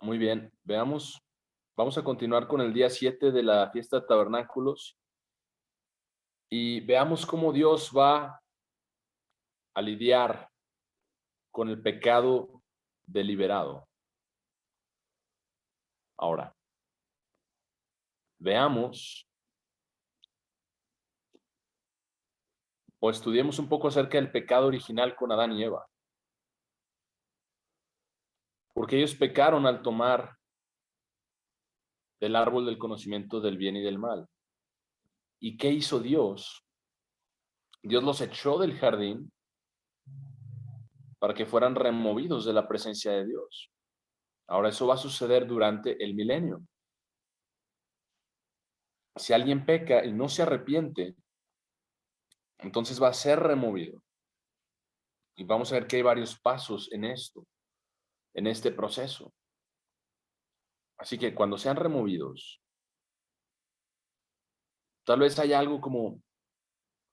Muy bien, vamos a continuar con el día 7 de la fiesta de tabernáculos y veamos cómo Dios va a lidiar con el pecado deliberado. Ahora, veamos o estudiemos un poco acerca del pecado original con Adán y Eva, porque ellos pecaron al tomar del árbol del conocimiento del bien y del mal. ¿Y qué hizo Dios? Dios los echó del jardín para que fueran removidos de la presencia de Dios. Ahora, eso va a suceder durante el milenio. Si alguien peca y no se arrepiente, entonces va a ser removido. Y vamos a ver que hay varios pasos en esto, en este proceso. Así que cuando sean removidos, tal vez haya algo como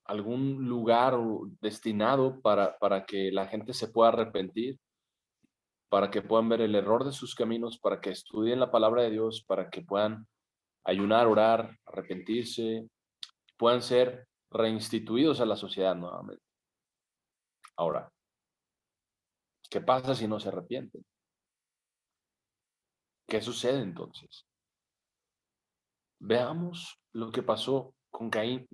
algún lugar destinado para que la gente se pueda arrepentir, para que puedan ver el error de sus caminos, para que estudien la palabra de Dios, para que puedan ayunar, orar, arrepentirse, puedan ser reinstituidos a la sociedad nuevamente. Ahora, ¿qué pasa si no se arrepienten? ¿Qué sucede entonces? Veamos lo que pasó con Caín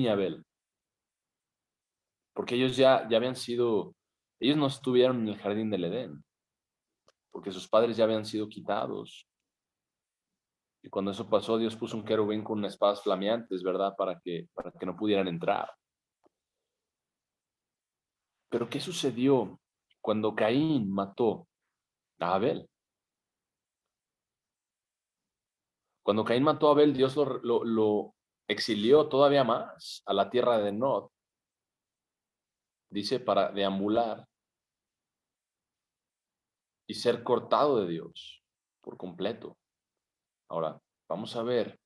y Abel, porque ellos ya habían sido, ellos no estuvieron en el jardín del Edén, porque sus padres ya habían sido quitados. Y cuando eso pasó, Dios puso un querubín con espadas flameantes, ¿verdad? Para que no pudieran entrar. Pero ¿qué sucedió cuando Caín mató a Abel? Cuando Caín mató a Abel, Dios lo exilió todavía más a la tierra de Nod, dice, para deambular y ser cortado de Dios por completo. Ahora, vamos a ver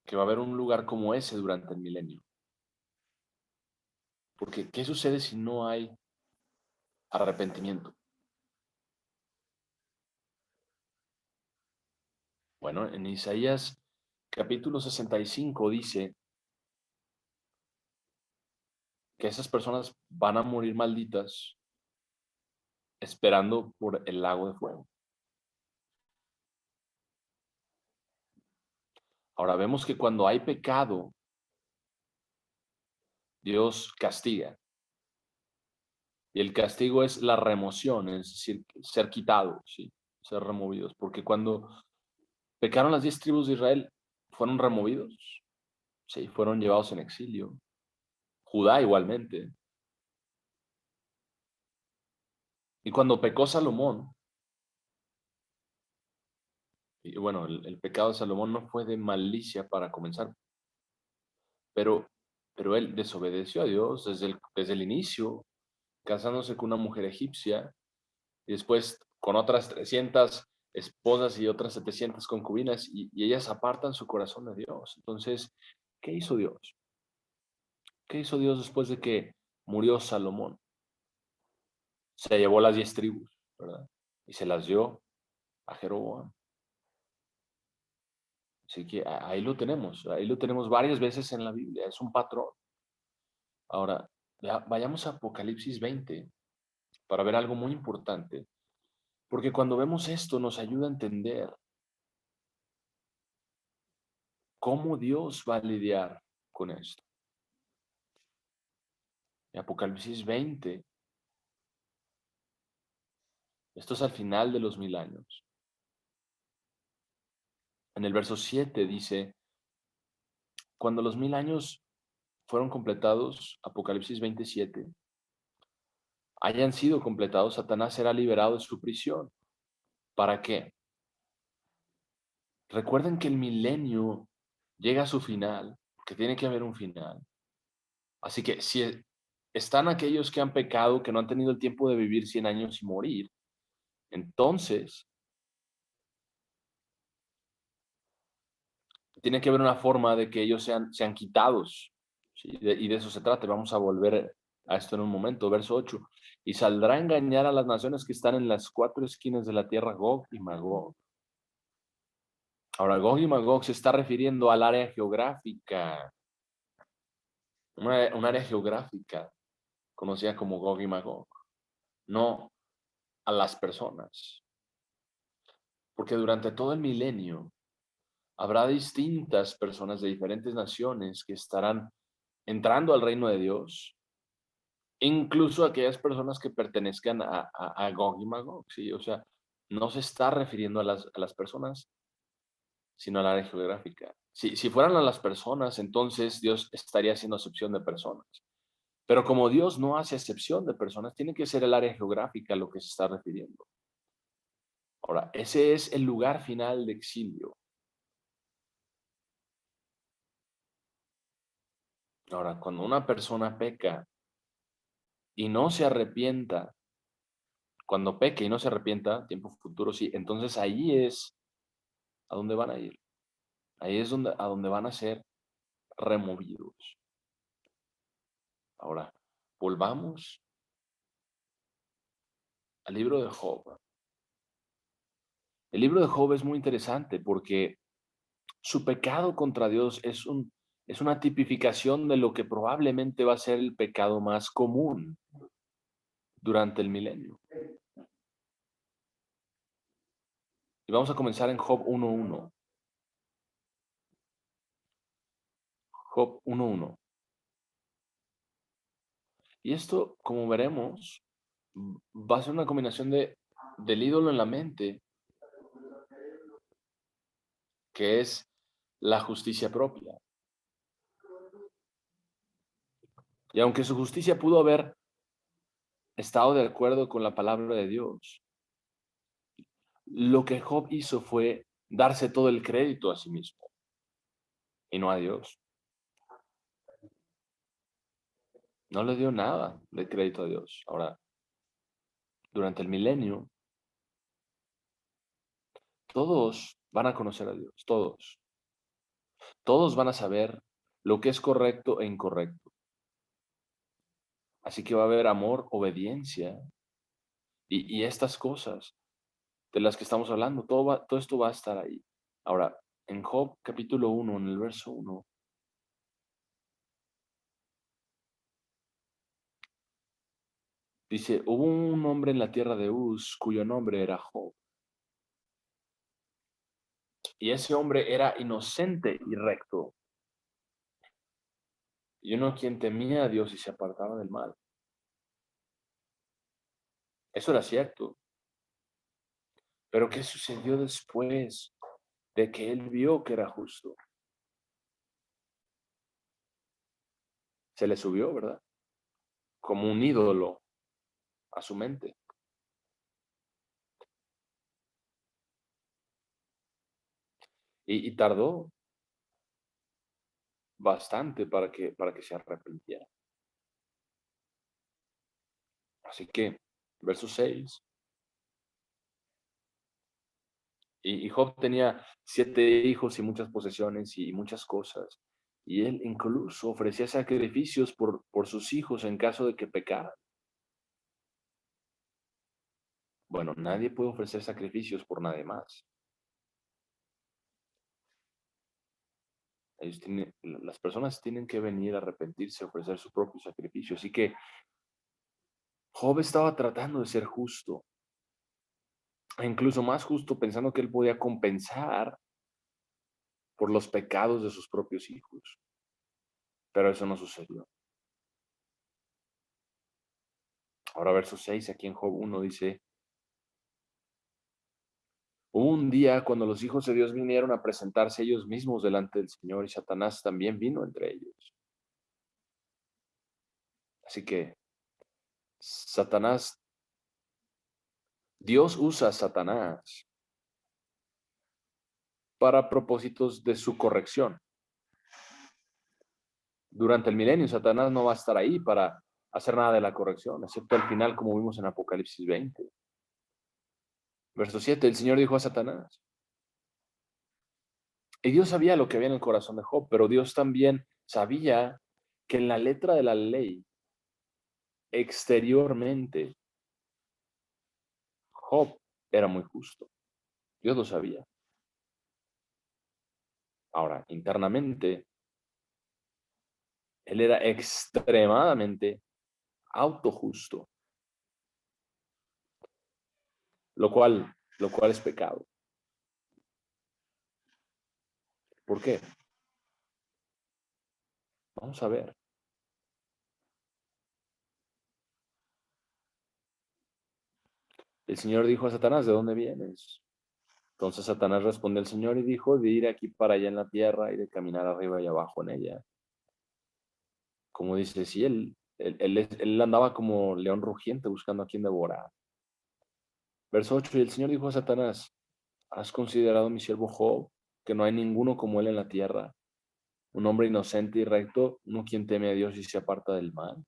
que va a haber un lugar como ese durante el milenio. Porque, ¿qué sucede si no hay arrepentimiento? Bueno, en Isaías capítulo 65 dice que esas personas van a morir malditas esperando por el lago de fuego. Ahora vemos que cuando hay pecado, Dios castiga. Y el castigo es la remoción, es decir, ser quitado, ¿sí? Ser removidos. Porque cuando pecaron las 10 tribus de Israel, fueron removidos, sí, fueron llevados en exilio. Judá igualmente. Y cuando pecó Salomón, y bueno, el pecado de Salomón no fue de malicia para comenzar, pero, pero él desobedeció a Dios desde el inicio, casándose con una mujer egipcia, y después con otras 300 esposas y otras 700 concubinas, y ellas apartan su corazón de Dios. Entonces, ¿qué hizo Dios? ¿Qué hizo Dios después de que murió Salomón? Se llevó las 10 tribus, ¿verdad? Y se las dio a Jeroboam. Así que ahí lo tenemos varias veces en la Biblia, es un patrón. Ahora, vayamos a Apocalipsis 20 para ver algo muy importante, porque cuando vemos esto nos ayuda a entender cómo Dios va a lidiar con esto. En Apocalipsis 20, esto es al final de los 1000 años. En el verso 7 dice, cuando los 1000 años fueron completados, Apocalipsis 27, hayan sido completados, Satanás será liberado de su prisión. ¿Para qué? Recuerden que el milenio llega a su final, que tiene que haber un final. Así que si están aquellos que han pecado, que no han tenido el tiempo de vivir 100 años y morir, entonces tiene que haber una forma de que ellos sean quitados, ¿sí? Y de eso se trata. Vamos a volver a esto en un momento. Verso 8. y saldrá a engañar a las naciones que están en las cuatro esquinas de la tierra, Gog y Magog. Ahora, Gog y Magog se está refiriendo al área geográfica, un área geográfica conocida como Gog y Magog, no a las personas. Porque durante todo el milenio habrá distintas personas de diferentes naciones que estarán entrando al reino de Dios, incluso aquellas personas que pertenezcan a Gog y Magog, ¿sí? O sea, no se está refiriendo a las personas, sino al área geográfica. Si fueran a las personas, entonces Dios estaría haciendo acepción de personas. Pero como Dios no hace excepción de personas, tiene que ser el área geográfica a lo que se está refiriendo. Ahora, ese es el lugar final de exilio. Ahora, cuando una persona peca y no se arrepienta, cuando peque y no se arrepienta, tiempo futuro sí, entonces ahí es a donde van a ir. Ahí es a donde van a ser removidos. Ahora, volvamos al libro de Job. El libro de Job es muy interesante porque su pecado contra Dios es una tipificación de lo que probablemente va a ser el pecado más común durante el milenio. Y vamos a comenzar en Job 1.1. Job 1.1. Y esto, como veremos, va a ser una combinación del ídolo en la mente, que es la justicia propia. Y aunque su justicia pudo haber estado de acuerdo con la palabra de Dios, lo que Job hizo fue darse todo el crédito a sí mismo y no a Dios. No le dio nada de crédito a Dios. Ahora, durante el milenio, todos van a conocer a Dios, todos. Todos van a saber lo que es correcto e incorrecto. Así que va a haber amor, obediencia y estas cosas de las que estamos hablando, todo esto va a estar ahí. Ahora, en Job capítulo 1, en el verso 1, dice, hubo un hombre en la tierra de Uz cuyo nombre era Job. Y ese hombre era inocente y recto. Y uno quien temía a Dios y se apartaba del mal. Eso era cierto. Pero ¿qué sucedió después de que él vio que era justo? Se le subió, ¿verdad? Como un ídolo a su mente. Y tardó bastante para que se arrepintiera. Así que, verso 6. Y Job tenía 7 hijos y muchas posesiones y muchas cosas. Y él incluso ofrecía sacrificios por sus hijos en caso de que pecaran. Bueno, nadie puede ofrecer sacrificios por nadie más. Las personas tienen que venir a arrepentirse, a ofrecer su propio sacrificio. Así que Job estaba tratando de ser justo, e incluso más justo, pensando que él podía compensar por los pecados de sus propios hijos. Pero eso no sucedió. Ahora verso 6, aquí en Job 1 dice, hubo un día cuando los hijos de Dios vinieron a presentarse ellos mismos delante del Señor y Satanás también vino entre ellos. Así que Satanás, Dios usa a Satanás para propósitos de su corrección. Durante el milenio, Satanás no va a estar ahí para hacer nada de la corrección, excepto al final, como vimos en Apocalipsis 20. Verso 7, el Señor dijo a Satanás, y Dios sabía lo que había en el corazón de Job, pero Dios también sabía que en la letra de la ley exteriormente, Job era muy justo. Dios lo sabía. Ahora, internamente, él era extremadamente autojusto, lo cual, lo cual es pecado. ¿Por qué? Vamos a ver. El Señor dijo a Satanás, ¿de dónde vienes? Entonces Satanás respondió al Señor y dijo, de ir aquí para allá en la tierra y de caminar arriba y abajo en ella. Como dice, sí, él andaba como león rugiente buscando a quien devorar. Verso 8, y el Señor dijo a Satanás, ¿has considerado a mi siervo Job, que no hay ninguno como él en la tierra, un hombre inocente y recto, uno quien teme a Dios y se aparta del mal?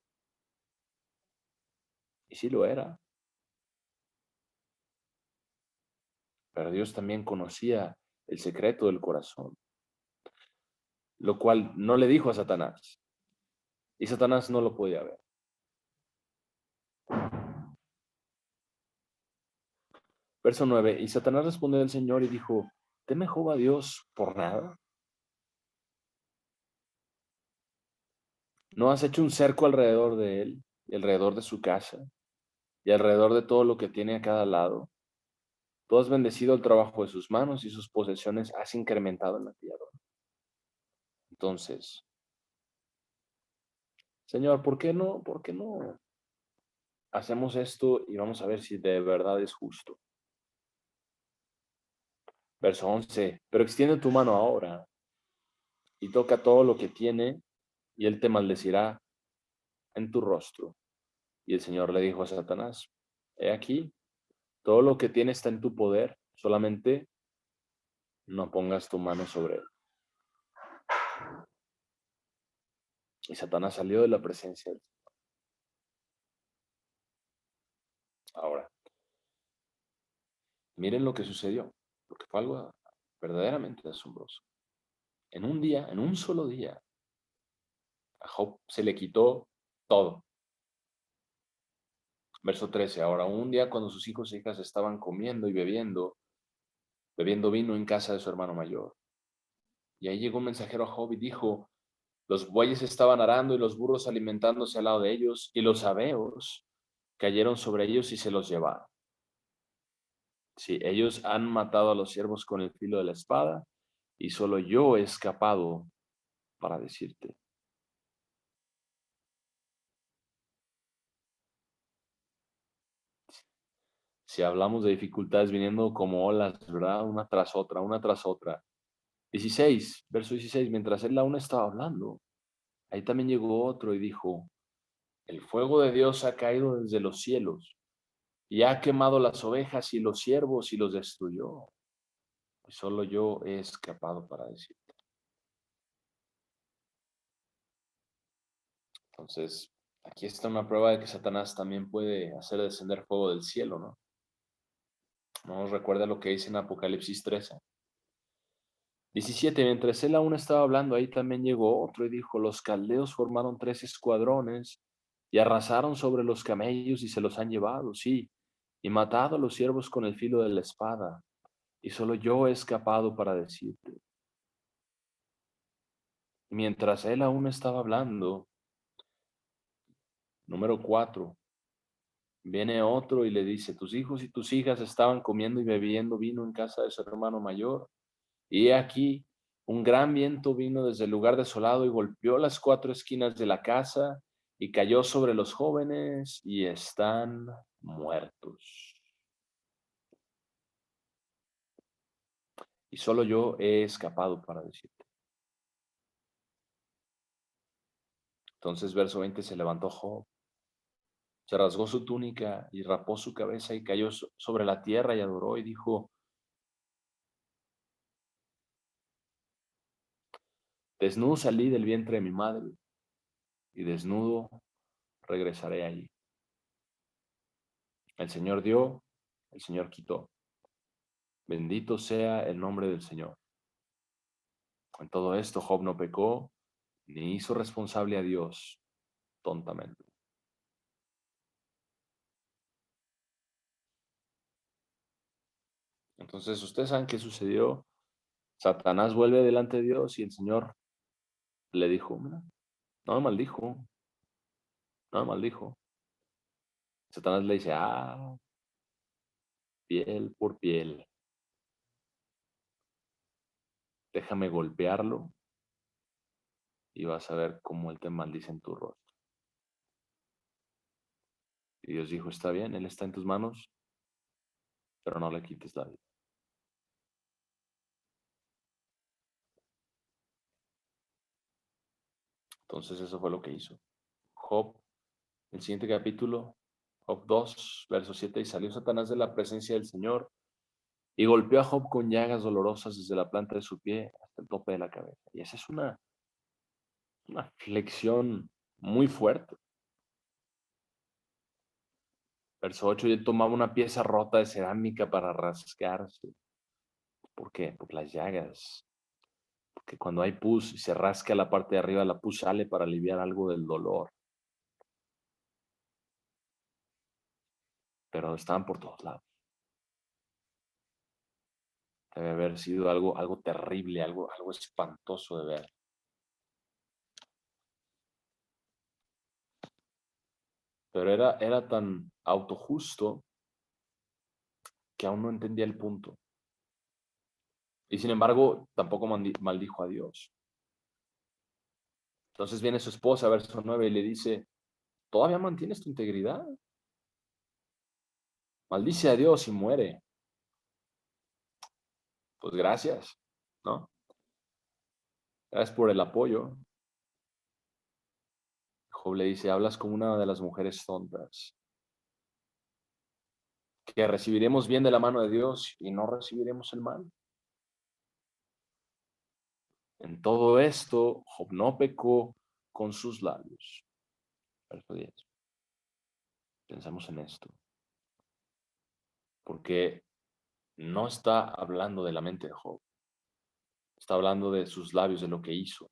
Y sí lo era, pero Dios también conocía el secreto del corazón, lo cual no le dijo a Satanás, y Satanás no lo podía ver. Verso 9, y Satanás respondió al Señor y dijo, ¿teme Job a Dios por nada? ¿No has hecho un cerco alrededor de él, y alrededor de su casa, y alrededor de todo lo que tiene a cada lado? Tú has bendecido el trabajo de sus manos y sus posesiones has incrementado en la tierra. Entonces, Señor, por qué no hacemos esto y vamos a ver si de verdad es justo? Verso 11, pero extiende tu mano ahora y toca todo lo que tiene y él te maldecirá en tu rostro. Y el Señor le dijo a Satanás, he aquí, todo lo que tiene está en tu poder, solamente no pongas tu mano sobre él. Y Satanás salió de la presencia de él. Ahora, miren lo que sucedió, porque fue algo verdaderamente asombroso. En un día, en un solo día, a Job se le quitó todo. Verso 13. Ahora, un día cuando sus hijos e hijas estaban comiendo y bebiendo vino en casa de su hermano mayor. Y ahí llegó un mensajero a Job y dijo, los bueyes estaban arando y los burros alimentándose al lado de ellos, y los sabeos cayeron sobre ellos y se los llevaron. Sí, ellos han matado a los siervos con el filo de la espada, y solo yo he escapado para decirte. Si hablamos de dificultades viniendo como olas, ¿verdad? Una tras otra, una tras otra. 16, verso 16, mientras él aún estaba hablando, ahí también llegó otro y dijo, el fuego de Dios ha caído desde los cielos y ha quemado las ovejas y los ciervos y los destruyó. Y solo yo he escapado para decirte. Entonces, aquí está una prueba de que Satanás también puede hacer descender fuego del cielo, ¿no? Nos recuerda lo que dice en Apocalipsis 13. 17, mientras él aún estaba hablando, ahí también llegó otro y dijo, los caldeos formaron 3 escuadrones y arrasaron sobre los camellos y se los han llevado, sí, y matado a los siervos con el filo de la espada, y solo yo he escapado para decirte. Y mientras él aún estaba hablando, número 4, viene otro y le dice, tus hijos y tus hijas estaban comiendo y bebiendo vino en casa de su hermano mayor. Y he aquí, un gran viento vino desde el lugar desolado y golpeó las 4 esquinas de la casa y cayó sobre los jóvenes y están muertos. Y solo yo he escapado para decirte. Entonces, verso 20, se levantó Job, se rasgó su túnica y rapó su cabeza y cayó sobre la tierra y adoró y dijo, desnudo salí del vientre de mi madre y desnudo regresaré allí. El Señor dio, el Señor quitó. Bendito sea el nombre del Señor. En todo esto Job no pecó ni hizo responsable a Dios tontamente. Entonces, ustedes saben qué sucedió. Satanás vuelve delante de Dios y el Señor le dijo, "Mira, no me maldijo, no me maldijo". Satanás le dice, piel por piel, déjame golpearlo y vas a ver cómo él te maldice en tu rostro. Y Dios dijo, está bien, él está en tus manos, pero no le quites la vida. Entonces eso fue lo que hizo. Job, el siguiente capítulo, Job 2, verso 7, y salió Satanás de la presencia del Señor y golpeó a Job con llagas dolorosas desde la planta de su pie hasta el tope de la cabeza. Y esa es una flexión muy fuerte. Verso 8, y él tomaba una pieza rota de cerámica para rascarse. ¿Por qué? Por las llagas. Porque cuando hay pus y se rasca la parte de arriba, la pus sale para aliviar algo del dolor. Pero estaban por todos lados. Debe haber sido algo terrible, algo espantoso de ver. Pero era tan autojusto que aún no entendía el punto. Y sin embargo, tampoco maldijo a Dios. Entonces viene su esposa, verso 9, y le dice, ¿todavía mantienes tu integridad? Maldice a Dios y muere. Pues gracias, ¿no? Gracias por el apoyo. Job le dice, hablas como una de las mujeres tontas, que recibiremos bien de la mano de Dios y no recibiremos el mal. En todo esto, Job no pecó con sus labios. Verso 10. Pensamos en esto, porque no está hablando de la mente de Job, está hablando de sus labios, de lo que hizo.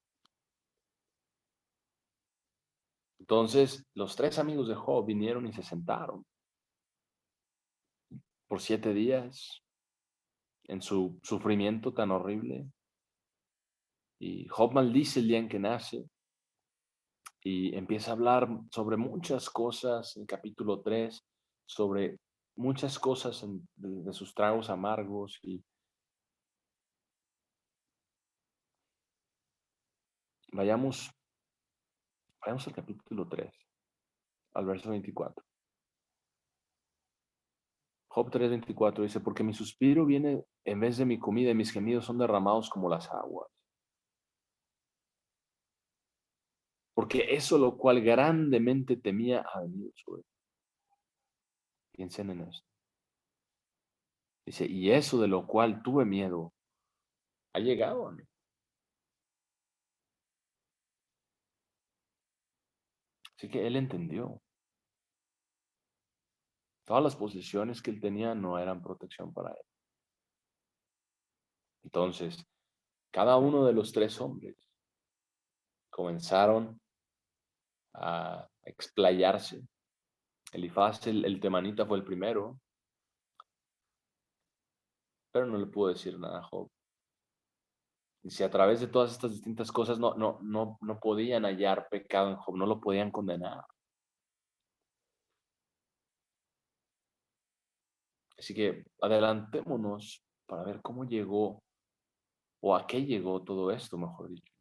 Entonces, los tres amigos de Job vinieron y se sentaron por 7 días en su sufrimiento tan horrible. Y Job maldice el día en que nace y empieza a hablar sobre muchas cosas en capítulo 3, sobre muchas cosas de sus tragos amargos. Y vayamos, vayamos al capítulo 3, al verso 24. Job 3:24 dice, porque mi suspiro viene en vez de mi comida y mis gemidos son derramados como las aguas. Porque eso lo cual grandemente temía ha venido sobre mí. Piensen en esto. Dice, y eso de lo cual tuve miedo ha llegado a mí. Así que él entendió. Todas las posesiones que él tenía no eran protección para él. Entonces, cada uno de los tres hombres comenzaron a explayarse. Elifaz, el temanita, fue el primero, pero no le pudo decir nada a Job. Y si a través de todas estas distintas cosas no podían hallar pecado en Job, no lo podían condenar. Así que adelantémonos para ver cómo llegó o a qué llegó todo esto, mejor dicho.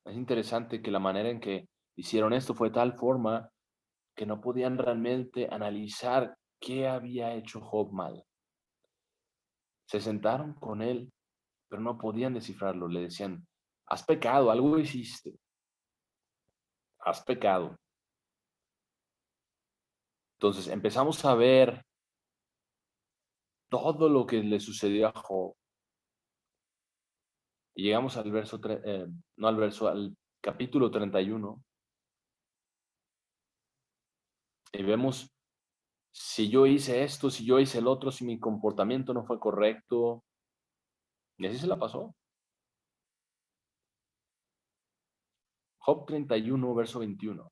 Es interesante que la manera en que hicieron esto fue de tal forma que no podían realmente analizar qué había hecho Job mal. Se sentaron con él, pero no podían descifrarlo. Le decían, has pecado, algo hiciste, has pecado. Entonces empezamos a ver todo lo que le sucedió a Job. Y llegamos al verso, no al verso, al capítulo 31, y vemos si yo hice esto, si yo hice el otro, si mi comportamiento no fue correcto. Y así se la pasó. Job 31, verso 21.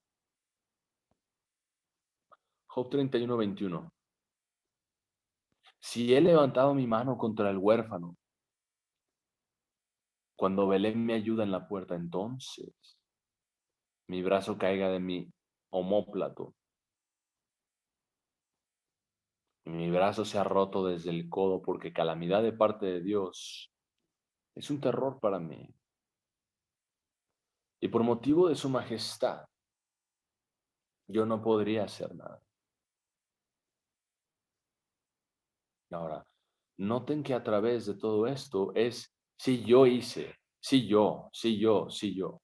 Job 31, 21. Si he levantado mi mano contra el huérfano, cuando Belén me ayuda en la puerta, entonces mi brazo caiga de mi omóplato y mi brazo se ha roto desde el codo, porque calamidad de parte de Dios es un terror para mí. Y por motivo de su majestad, yo no podría hacer nada. Ahora, noten que a través de todo esto es si yo hice, si yo, si yo, si yo.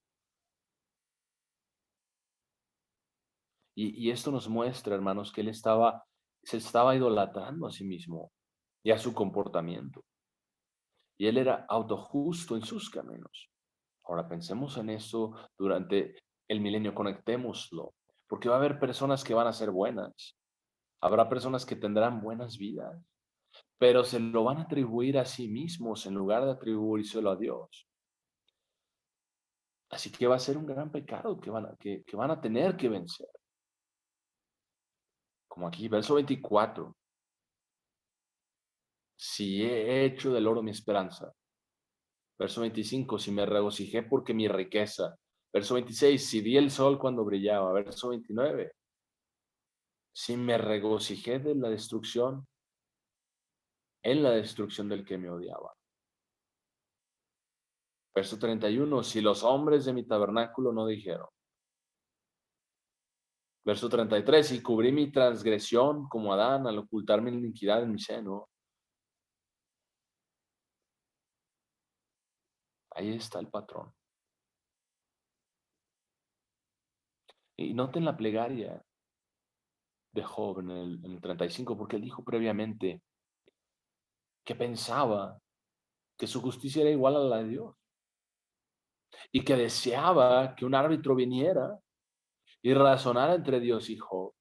Y esto nos muestra, hermanos, que se estaba idolatrando a sí mismo y a su comportamiento. Y él era autojusto en sus caminos. Ahora pensemos en eso durante el milenio, conectémoslo, porque va a haber personas que van a ser buenas, habrá personas que tendrán buenas vidas, pero se lo van a atribuir a sí mismos en lugar de atribuírselo a Dios. Así que va a ser un gran pecado que van a tener que vencer. Como aquí, verso 24. Si he hecho del oro mi esperanza. Verso 25, si me regocijé porque mi riqueza. Verso 26, si di el sol cuando brillaba. Verso 29, si me regocijé de la destrucción, en la destrucción del que me odiaba. Verso 31, si los hombres de mi tabernáculo no dijeron. Verso 33, y cubrí mi transgresión como Adán al ocultar mi iniquidad en mi seno. Ahí está el patrón. Y noten la plegaria de Job en el 35, porque él dijo previamente que pensaba que su justicia era igual a la de Dios y que deseaba que un árbitro viniera y razonara entre Dios y Job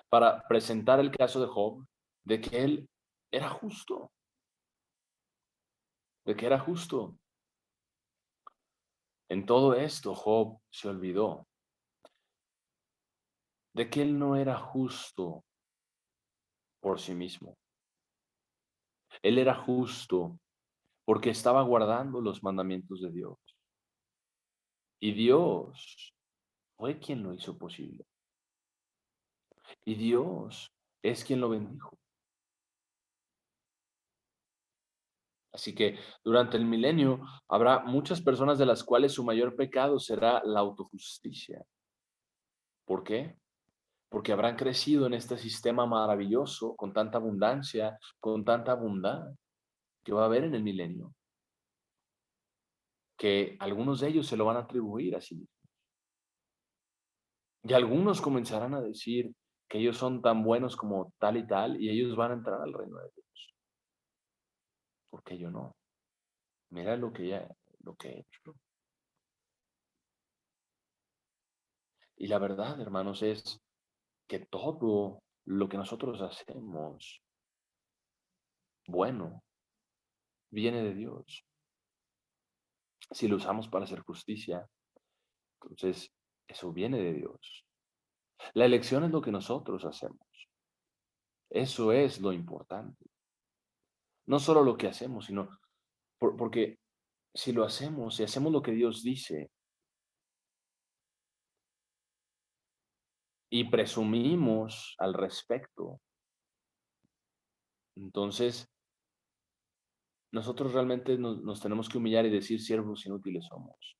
para presentar el caso de Job de que él era justo, de que era justo. En todo esto, Job se olvidó de que él no era justo por sí mismo. Él era justo porque estaba guardando los mandamientos de Dios. Y Dios fue quien lo hizo posible. Y Dios es quien lo bendijo. Así que durante el milenio habrá muchas personas de las cuales su mayor pecado será la autojusticia. ¿Por qué? Porque habrán crecido en este sistema maravilloso, con tanta abundancia, con tanta bondad que va a haber en el milenio, que algunos de ellos se lo van a atribuir a sí mismos. Y algunos comenzarán a decir que ellos son tan buenos como tal y tal, y ellos van a entrar al reino de Dios. Porque yo no. Mira lo que he hecho. Y la verdad, hermanos, es que todo lo que nosotros hacemos bueno viene de Dios. Si lo usamos para hacer justicia, entonces eso viene de Dios. La elección es lo que nosotros hacemos. Eso es lo importante. No solo lo que hacemos, sino porque si lo hacemos, si hacemos lo que Dios dice y presumimos al respecto, entonces nosotros realmente nos tenemos que humillar y decir siervos inútiles somos.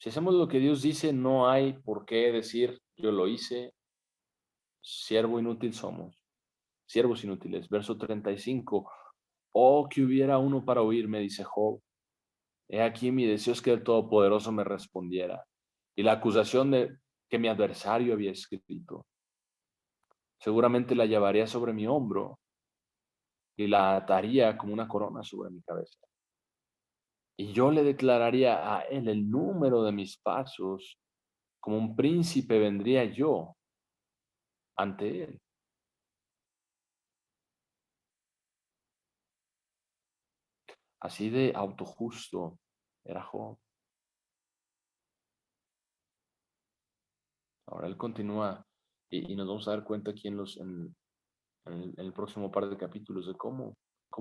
Si hacemos lo que Dios dice, no hay por qué decir yo lo hice, siervo inútil somos, siervos inútiles. Verso 35, oh, que hubiera uno para oírme, dice Job. He aquí mi deseo es que el Todopoderoso me respondiera. Y la acusación de que mi adversario había escrito, seguramente la llevaría sobre mi hombro y la ataría como una corona sobre mi cabeza. Y yo le declararía a él el número de mis pasos, como un príncipe vendría yo ante él. Así de autojusto era Job. Ahora él continúa y nos vamos a dar cuenta aquí en el próximo par de capítulos de cómo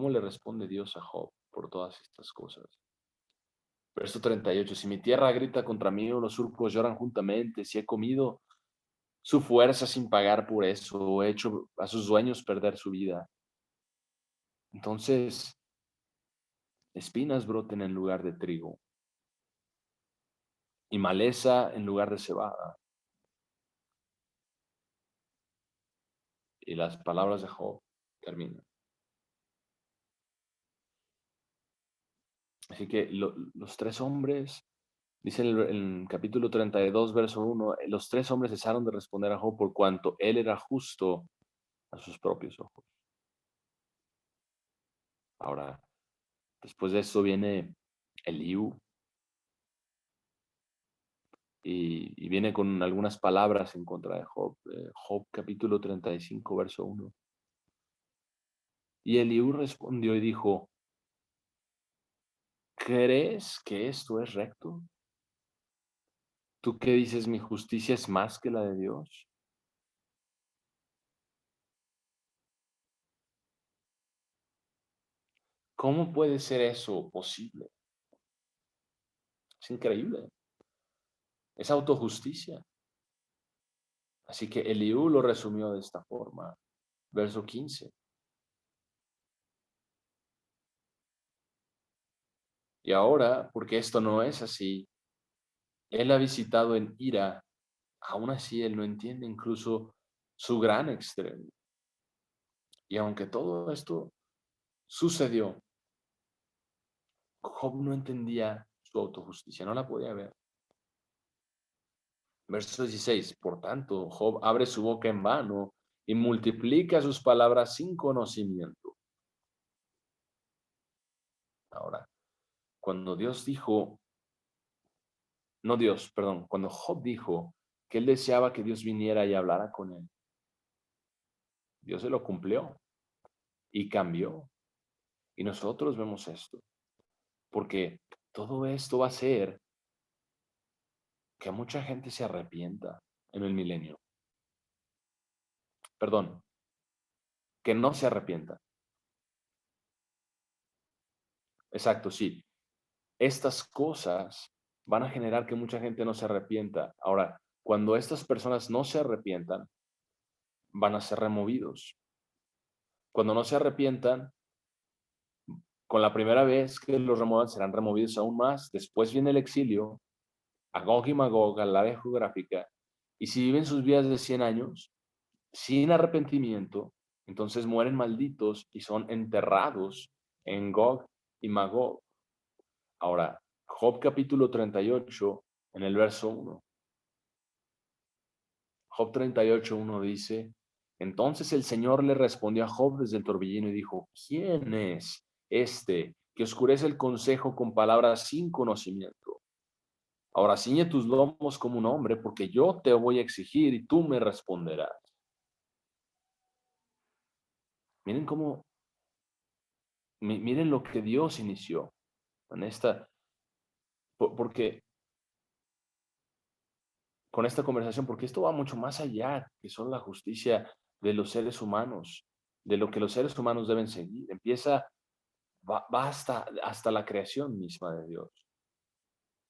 le responde Dios a Job por todas estas cosas. Verso 38, si mi tierra grita contra mí o los surcos lloran juntamente, si he comido su fuerza sin pagar por eso, o he hecho a sus dueños perder su vida, entonces espinas broten en lugar de trigo y maleza en lugar de cebada. Y las palabras de Job terminan. Así que los tres hombres, dice en el capítulo 32, verso 1, los tres hombres cesaron de responder a Job por cuanto él era justo a sus propios ojos. Ahora, después de esto viene Eliú y viene con algunas palabras en contra de Job. Job capítulo 35, verso 1. Y Eliú respondió y dijo, ¿crees que esto es recto? ¿Tú qué dices, mi justicia es más que la de Dios? ¿Cómo puede ser eso posible? Es increíble. Es autojusticia. Así que Eliú lo resumió de esta forma. Verso 15. Y ahora, porque esto no es así, él ha visitado en ira, aún así él no entiende incluso su gran extremo. Y aunque todo esto sucedió, Job no entendía su autojusticia, no la podía ver. Verso 16, por tanto, Job abre su boca en vano y multiplica sus palabras sin conocimiento. Ahora, cuando Dios dijo, no Dios, perdón, cuando Job dijo que él deseaba que Dios viniera y hablara con él, Dios se lo cumplió y cambió. Y nosotros vemos esto, porque todo esto va a hacer que mucha gente se arrepienta en el milenio. Perdón, que no se arrepienta. Exacto, sí. Estas cosas van a generar que mucha gente no se arrepienta. Ahora, cuando estas personas no se arrepientan, van a ser removidos. Cuando no se arrepientan, con la primera vez que los remuevan, serán removidos aún más. Después viene el exilio, a Gog y Magog, al área geográfica. Y si viven sus vidas de 100 años, sin arrepentimiento, entonces mueren malditos y son enterrados en Gog y Magog. Ahora, Job capítulo 38, en el verso 1. Job 38, 1 dice, entonces el Señor le respondió a Job desde el torbellino y dijo, ¿quién es este que oscurece el consejo con palabras sin conocimiento? Ahora ciñe tus lomos como un hombre, porque yo te voy a exigir y tú me responderás. Miren cómo, miren lo que Dios inició en porque con esta conversación, porque esto va mucho más allá que solo la justicia de los seres humanos, de lo que los seres humanos deben seguir. Va hasta la creación misma de Dios.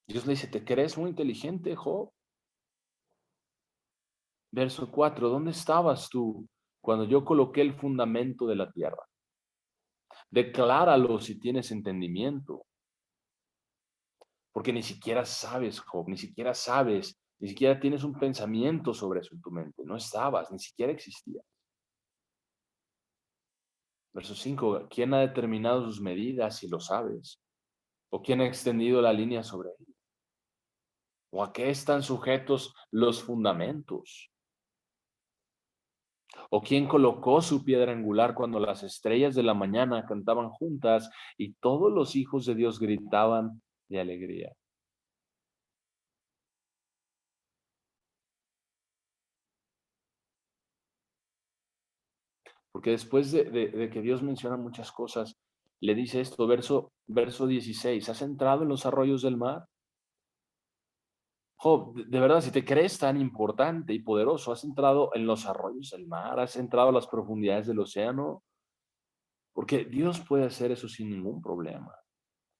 Dios le dice, ¿te crees muy inteligente, Job? Verso 4, ¿dónde estabas tú cuando yo coloqué el fundamento de la tierra? Decláralo si tienes entendimiento, porque ni siquiera sabes, Job, ni siquiera sabes, ni siquiera tienes un pensamiento sobre eso en tu mente. No estabas, ni siquiera existía. Verso 5, ¿quién ha determinado sus medidas si lo sabes? ¿O quién ha extendido la línea sobre él? ¿O a qué están sujetos los fundamentos? ¿O quién colocó su piedra angular cuando las estrellas de la mañana cantaban juntas y todos los hijos de Dios gritaban de alegría? Porque después de que Dios menciona muchas cosas, le dice esto, verso 16, ¿has entrado en los arroyos del mar? Job, de verdad, si te crees tan importante y poderoso, has entrado en los arroyos del mar, has entrado a las profundidades del océano, porque Dios puede hacer eso sin ningún problema.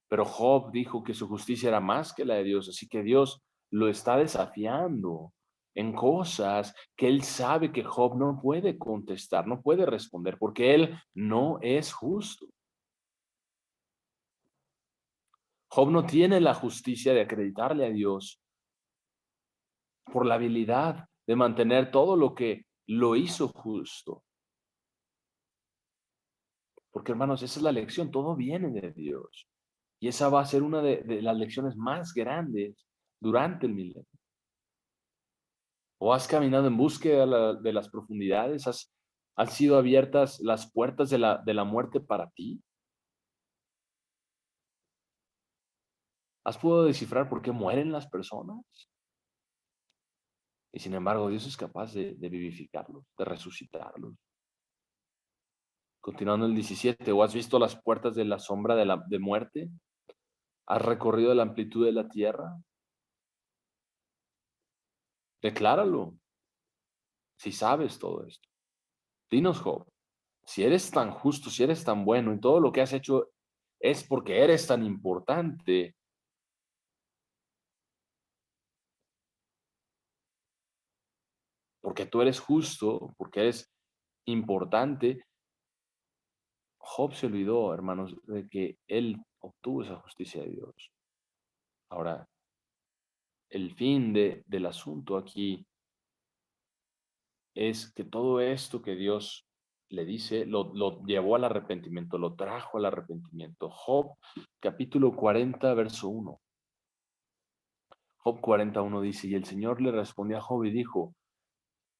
Pero Job dijo que su justicia era más que la de Dios, así que Dios lo está desafiando en cosas que él sabe que Job no puede contestar, no puede responder, porque él no es justo. Job no tiene la justicia de acreditarle a Dios por la habilidad de mantener todo lo que lo hizo justo. Porque hermanos, esa es la lección, todo viene de Dios. Y esa va a ser una de las lecciones más grandes durante el milenio. ¿O has caminado en búsqueda de las profundidades? ¿Han sido abiertas las puertas de la muerte para ti? ¿Has podido descifrar por qué mueren las personas? Y sin embargo, Dios es capaz de vivificarlos, de resucitarlos. Continuando el 17, ¿o has visto las puertas de la sombra de muerte? ¿Has recorrido la amplitud de la tierra? Decláralo, si sabes todo esto. Dinos, Job, si eres tan justo, si eres tan bueno y todo lo que has hecho es porque eres tan importante, porque tú eres justo, porque eres importante. Job se olvidó, hermanos, de que él obtuvo esa justicia de Dios. Ahora, el fin del asunto aquí es que todo esto que Dios le dice lo llevó al arrepentimiento, lo trajo al arrepentimiento. Job, capítulo 40, verso 1. Job 41 dice, y el Señor le respondió a Job y dijo,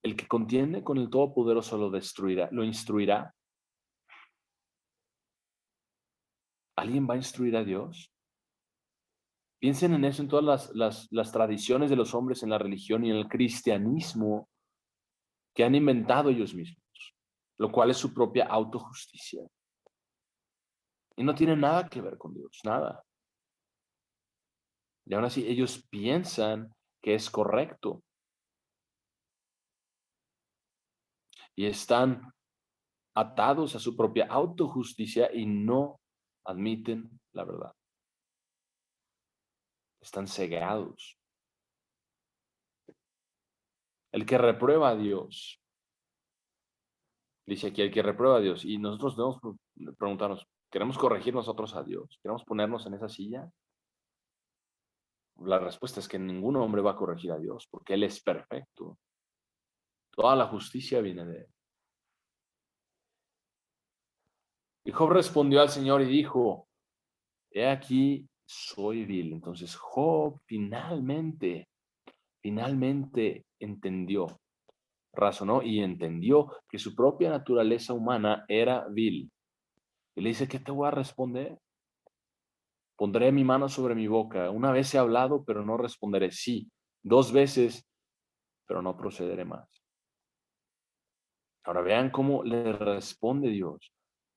el que contiende con el Todopoderoso lo destruirá, lo instruirá. ¿Alguien va a instruir a Dios? Piensen en eso, en todas las tradiciones de los hombres en la religión y en el cristianismo que han inventado ellos mismos, lo cual es su propia autojusticia. Y no tiene nada que ver con Dios, nada. Y aún así ellos piensan que es correcto y están atados a su propia autojusticia y no admiten la verdad. Están cegados. El que reprueba a Dios, dice aquí, el que reprueba a Dios, y nosotros debemos preguntarnos, ¿queremos corregir nosotros a Dios? ¿Queremos ponernos en esa silla? La respuesta es que ningún hombre va a corregir a Dios, porque Él es perfecto. Toda la justicia viene de Él. Y Job respondió al Señor y dijo, he aquí, soy vil. Entonces Job finalmente entendió, razonó y entendió que su propia naturaleza humana era vil. Y le dice, ¿qué te voy a responder? Pondré mi mano sobre mi boca. Una vez he hablado, pero no responderé. Sí, dos veces, pero no procederé más. Ahora vean cómo le responde Dios.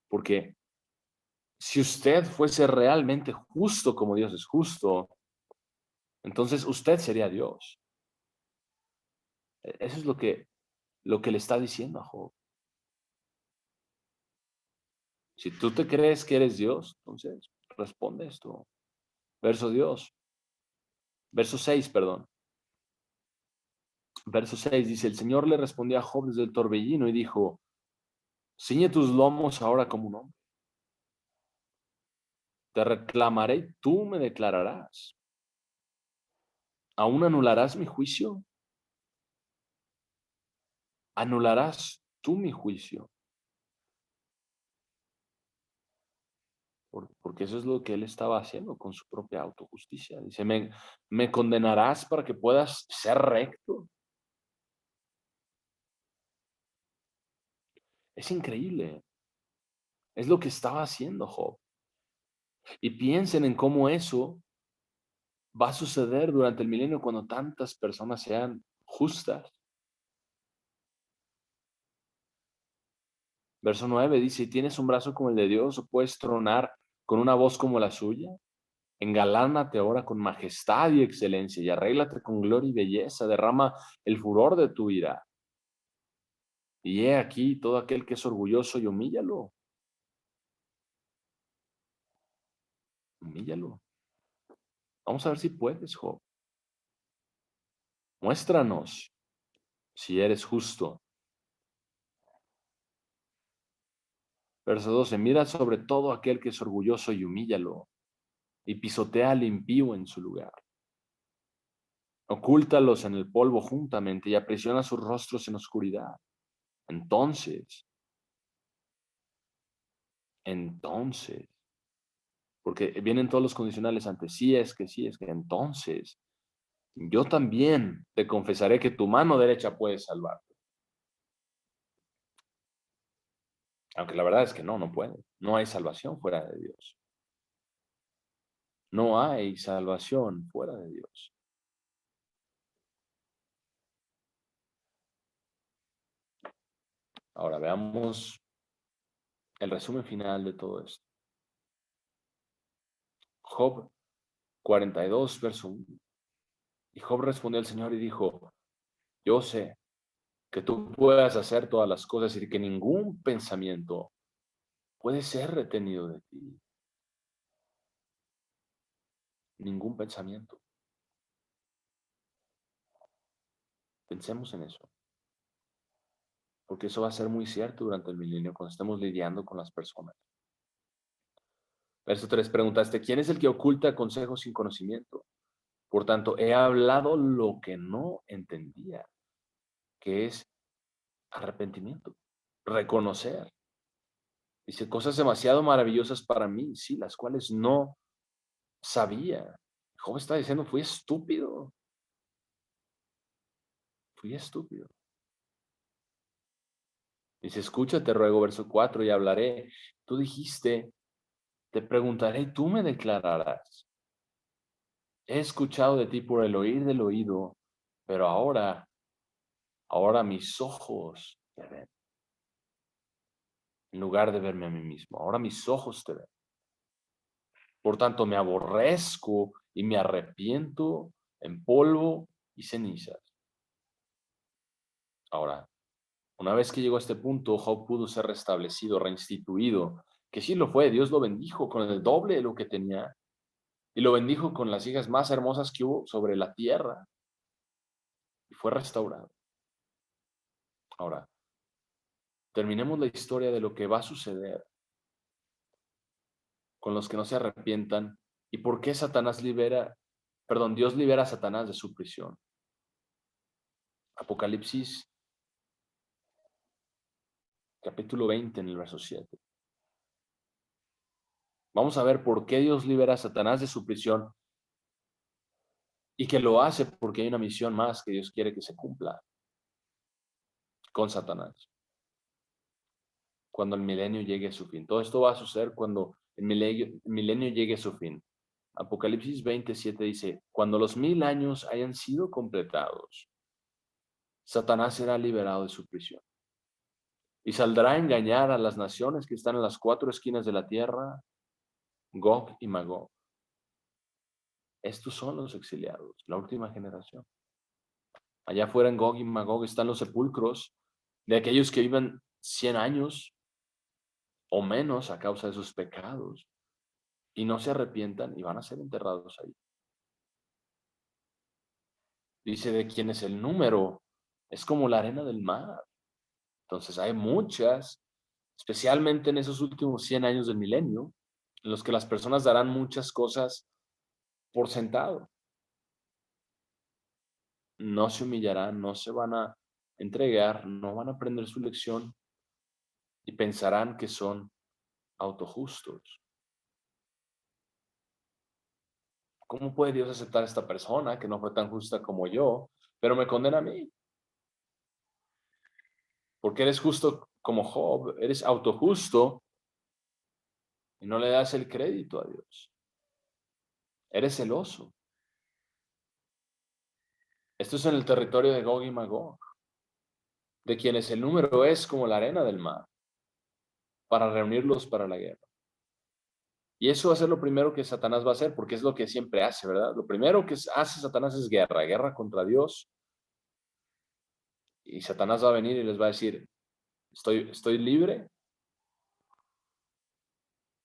Porque si usted fuese realmente justo como Dios es justo, entonces usted sería Dios. Eso es lo que le está diciendo a Job. Si tú te crees que eres Dios, entonces responde esto. Verso 6, perdón. Verso 6 dice, el Señor le respondió a Job desde el torbellino y dijo, ciñe tus lomos ahora como un hombre. Te reclamaré, tú me declararás. ¿Aún anularás mi juicio? ¿Anularás tú mi juicio? Porque eso es lo que él estaba haciendo con su propia autojusticia. Dice, ¿me condenarás para que puedas ser recto? Es increíble. Es lo que estaba haciendo Job. Y piensen en cómo eso va a suceder durante el milenio cuando tantas personas sean justas. Verso 9 dice, ¿tienes un brazo como el de Dios o puedes tronar con una voz como la suya? Engalánate ahora con majestad y excelencia y arréglate con gloria y belleza. Derrama el furor de tu ira. Y he aquí todo aquel que es orgulloso y humíllalo. Humíllalo. Vamos a ver si puedes, Job. Muéstranos si eres justo. Verso 12. Mira sobre todo aquel que es orgulloso y humíllalo. Y pisotea al impío en su lugar. Ocúltalos en el polvo juntamente y aprisiona sus rostros en oscuridad. Entonces, porque vienen todos los condicionales antes, sí es que, entonces, yo también te confesaré que tu mano derecha puede salvarte. Aunque la verdad es que no puede. No hay salvación fuera de Dios. No hay salvación fuera de Dios. Ahora veamos el resumen final de todo esto. Job 42, verso 1. Y Job respondió al Señor y dijo, yo sé que tú puedas hacer todas las cosas y que ningún pensamiento puede ser retenido de ti. Ningún pensamiento. Pensemos en eso, porque eso va a ser muy cierto durante el milenio cuando estemos lidiando con las personas. Verso 3, preguntaste, ¿quién es el que oculta consejos sin conocimiento? Por tanto, he hablado lo que no entendía, que es arrepentimiento, reconocer. Dice, cosas demasiado maravillosas para mí, sí, las cuales no sabía. Job está diciendo, fui estúpido. Dice, escucha, te ruego, verso 4, y hablaré. Tú dijiste, te preguntaré y tú me declararás. He escuchado de ti por el oír del oído, pero ahora mis ojos te ven. En lugar de verme a mí mismo, ahora mis ojos te ven. Por tanto, me aborrezco y me arrepiento en polvo y cenizas. Ahora, una vez que llegó a este punto, Job pudo ser restablecido, reinstituido, que sí lo fue, Dios lo bendijo con el doble de lo que tenía y lo bendijo con las hijas más hermosas que hubo sobre la tierra y fue restaurado. Ahora, terminemos la historia de lo que va a suceder con los que no se arrepientan y por qué Dios libera a Satanás de su prisión. Apocalipsis capítulo 20 en el verso 7. Vamos a ver por qué Dios libera a Satanás de su prisión y que lo hace porque hay una misión más que Dios quiere que se cumpla con Satanás. Cuando el milenio llegue a su fin. Todo esto va a suceder cuando el milenio llegue a su fin. Apocalipsis 27 dice, cuando los 1000 años hayan sido completados, Satanás será liberado de su prisión y saldrá a engañar a las naciones que están en las 4 esquinas de la tierra, Gog y Magog. Estos son los exiliados, la última generación. Allá afuera en Gog y Magog están los sepulcros de aquellos que viven 100 años o menos a causa de sus pecados y no se arrepientan y van a ser enterrados ahí. Dice de quienes el número es como la arena del mar. Entonces hay muchas, especialmente en esos últimos 100 años del milenio, en los que las personas darán muchas cosas por sentado. No se humillarán, no se van a entregar, no van a aprender su lección y pensarán que son autojustos. ¿Cómo puede Dios aceptar a esta persona que no fue tan justa como yo, pero me condena a mí? Porque eres justo como Job, eres autojusto y no le das el crédito a Dios. Eres celoso. Esto es en el territorio de Gog y Magog, de quienes el número es como la arena del mar, para reunirlos para la guerra. Y eso va a ser lo primero que Satanás va a hacer, porque es lo que siempre hace, ¿verdad? Lo primero que hace Satanás es guerra contra Dios. Y Satanás va a venir y les va a decir, estoy libre.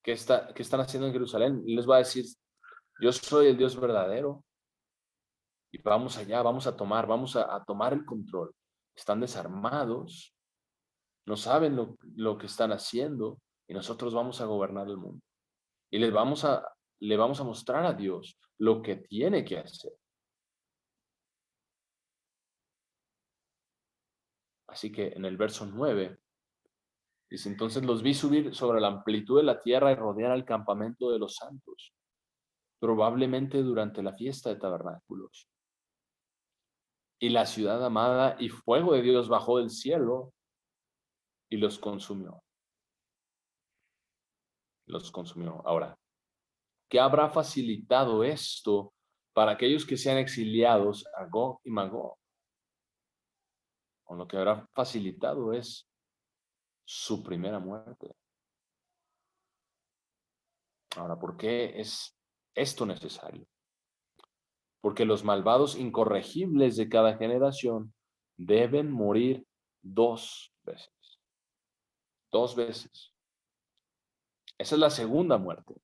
¿Qué están haciendo en Jerusalén? Y les va a decir, yo soy el Dios verdadero. Y vamos allá, vamos a tomar el control. Están desarmados, no saben lo que están haciendo y nosotros vamos a gobernar el mundo. Y le vamos a mostrar a Dios lo que tiene que hacer. Así que en el verso 9 dice, entonces los vi subir sobre la amplitud de la tierra y rodear al campamento de los santos, probablemente durante la fiesta de tabernáculos. Y la ciudad amada y fuego de Dios bajó del cielo y los consumió. Los consumió. Ahora, ¿qué habrá facilitado esto para aquellos que sean exiliados a Gog y Magog? O lo que habrá facilitado es su primera muerte. Ahora, ¿por qué es esto necesario? Porque los malvados incorregibles de cada generación deben morir 2 veces. 2 veces. Esa es la segunda muerte.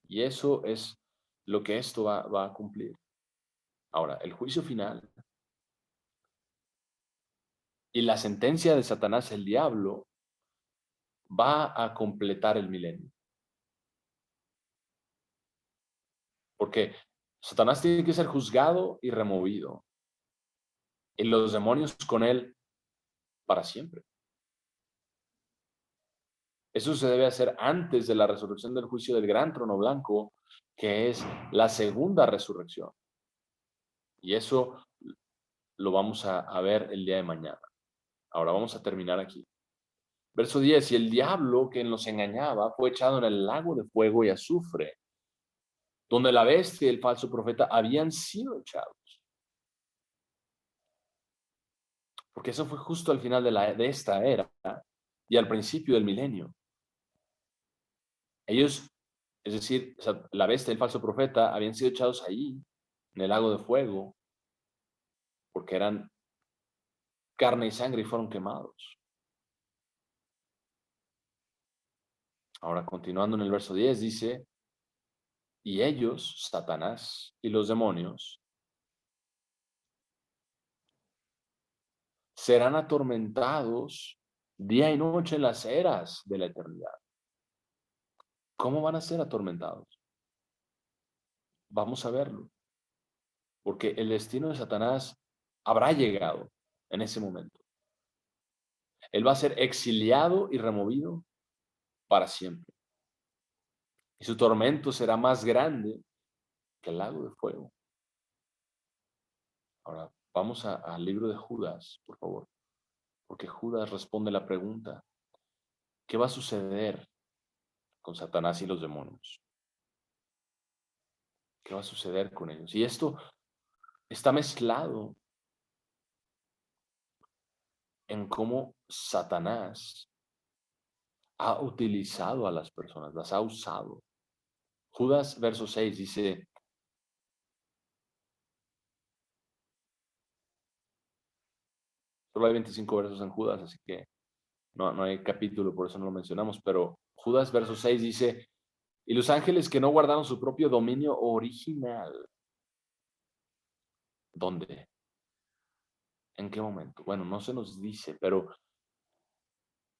Y eso es lo que esto va a cumplir. Ahora, el juicio final y la sentencia de Satanás, el diablo, va a completar el milenio. Porque Satanás tiene que ser juzgado y removido. Y los demonios con él para siempre. Eso se debe hacer antes de la resurrección del juicio del gran trono blanco, que es la segunda resurrección. Y eso lo vamos a ver el día de mañana. Ahora vamos a terminar aquí. Verso 10, y el diablo que los engañaba fue echado en el lago de fuego y azufre, donde la bestia y el falso profeta habían sido echados. Porque eso fue justo al final de esta era y al principio del milenio. Ellos, es decir, la bestia y el falso profeta habían sido echados ahí, en el lago de fuego, porque eran carne y sangre y fueron quemados. Ahora, continuando en el verso 10, dice, y ellos, Satanás y los demonios, serán atormentados día y noche en las eras de la eternidad. ¿Cómo van a ser atormentados? Vamos a verlo, porque el destino de Satanás habrá llegado en ese momento. Él va a ser exiliado y removido para siempre. Y su tormento será más grande que el lago de fuego. Ahora, vamos al libro de Judas, por favor, porque Judas responde la pregunta, ¿qué va a suceder con Satanás y los demonios? ¿Qué va a suceder con ellos? Y esto está mezclado en cómo Satanás ha utilizado a las personas, las ha usado. Judas, verso 6, dice, solo hay 25 versos en Judas, así que no hay capítulo, por eso no lo mencionamos, pero Judas, verso 6 dice, y los ángeles que no guardaron su propio dominio original. ¿Dónde? ¿En qué momento? Bueno, no se nos dice, pero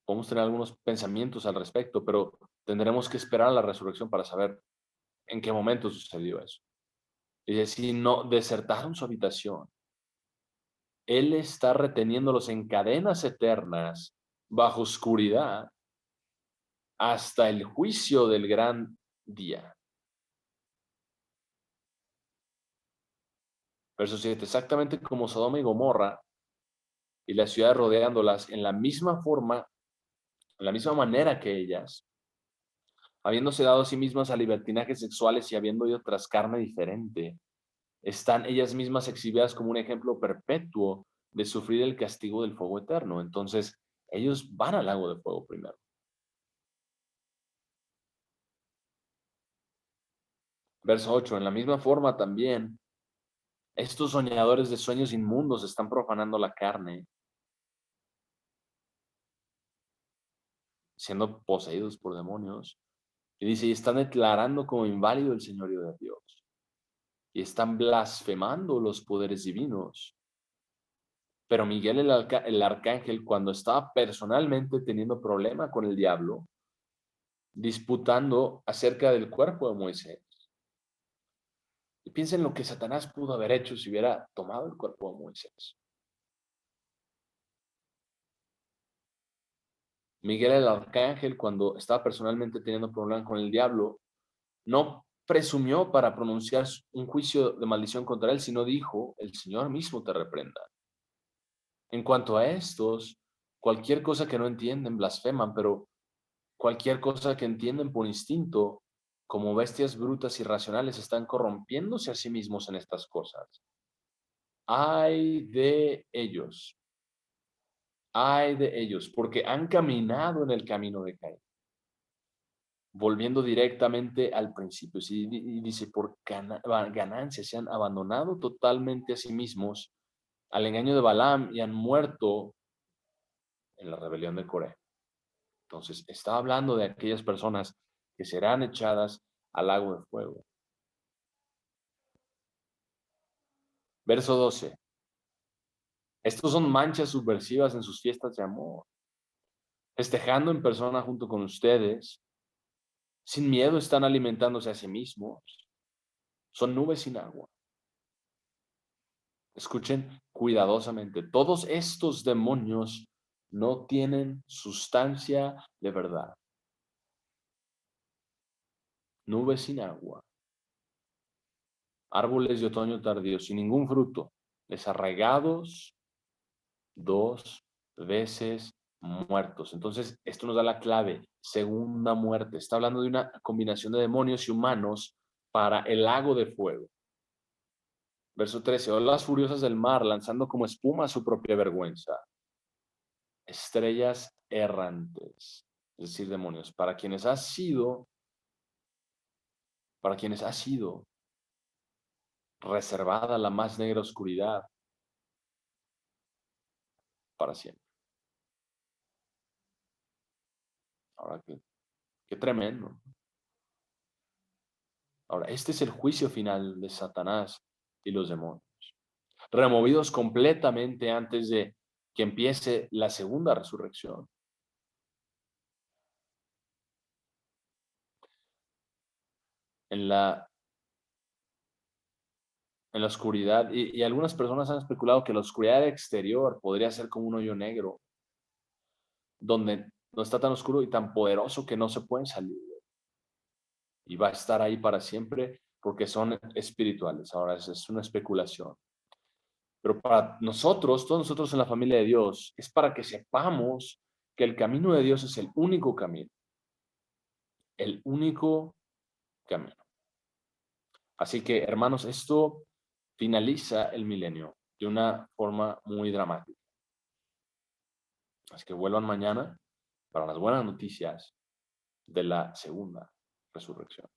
podemos tener algunos pensamientos al respecto, pero tendremos que esperar a la resurrección para saber en qué momento sucedió eso. Y decir, no, desertaron su habitación. Él está reteniéndolos en cadenas eternas, bajo oscuridad, hasta el juicio del gran día. Verso 7, exactamente como Sodoma y Gomorra y la ciudad rodeándolas, en la misma forma, en la misma manera que ellas, habiéndose dado a sí mismas a libertinajes sexuales y habiendo ido tras carne diferente, están ellas mismas exhibidas como un ejemplo perpetuo de sufrir el castigo del fuego eterno. Entonces, ellos van al lago de fuego primero. Verso 8, en la misma forma también, estos soñadores de sueños inmundos están profanando la carne, siendo poseídos por demonios. Y dice, y están declarando como inválido el señorío de Dios. Y están blasfemando los poderes divinos. Pero Miguel el arcángel, cuando estaba personalmente teniendo problema con el diablo, disputando acerca del cuerpo de Moisés. Y piensen en lo que Satanás pudo haber hecho si hubiera tomado el cuerpo de Moisés. Miguel el arcángel, cuando estaba personalmente teniendo problemas con el diablo, no presumió para pronunciar un juicio de maldición contra él, sino dijo, el Señor mismo te reprenda. En cuanto a estos, cualquier cosa que no entienden blasfeman, pero cualquier cosa que entienden por instinto, como bestias brutas y racionales, están corrompiéndose a sí mismos en estas cosas. Ay de ellos, porque han caminado en el camino de Caín, volviendo directamente al principio. Sí, y dice, por ganancia se han abandonado totalmente a sí mismos al engaño de Balaam y han muerto en la rebelión de Coré. Entonces, está hablando de aquellas personas que serán echadas al lago de fuego. Verso 12. Estos son manchas subversivas en sus fiestas de amor, festejando en persona junto con ustedes. Sin miedo están alimentándose a sí mismos. Son nubes sin agua. Escuchen cuidadosamente. Todos estos demonios no tienen sustancia de verdad. Nubes sin agua. Árboles de otoño tardío sin ningún fruto. Desarraigados 2 veces muertos. Entonces, esto nos da la clave. Segunda muerte. Está hablando de una combinación de demonios y humanos para el lago de fuego. Verso 13. Olas furiosas del mar lanzando como espuma su propia vergüenza. Estrellas errantes, es decir, demonios, para quienes ha sido reservada la más negra oscuridad para siempre. Ahora, qué tremendo. Ahora, este es el juicio final de Satanás y los demonios, removidos completamente antes de que empiece la segunda resurrección. En la, en la oscuridad, y algunas personas han especulado que la oscuridad exterior podría ser como un hoyo negro, donde no está tan oscuro y tan poderoso que no se pueden salir. Y va a estar ahí para siempre porque son espirituales. Ahora, es una especulación. Pero para nosotros, todos nosotros en la familia de Dios, es para que sepamos que el camino de Dios es el único camino. El único camino. Así que, hermanos, esto finaliza el milenio de una forma muy dramática. Así que vuelvan mañana para las buenas noticias de la segunda resurrección.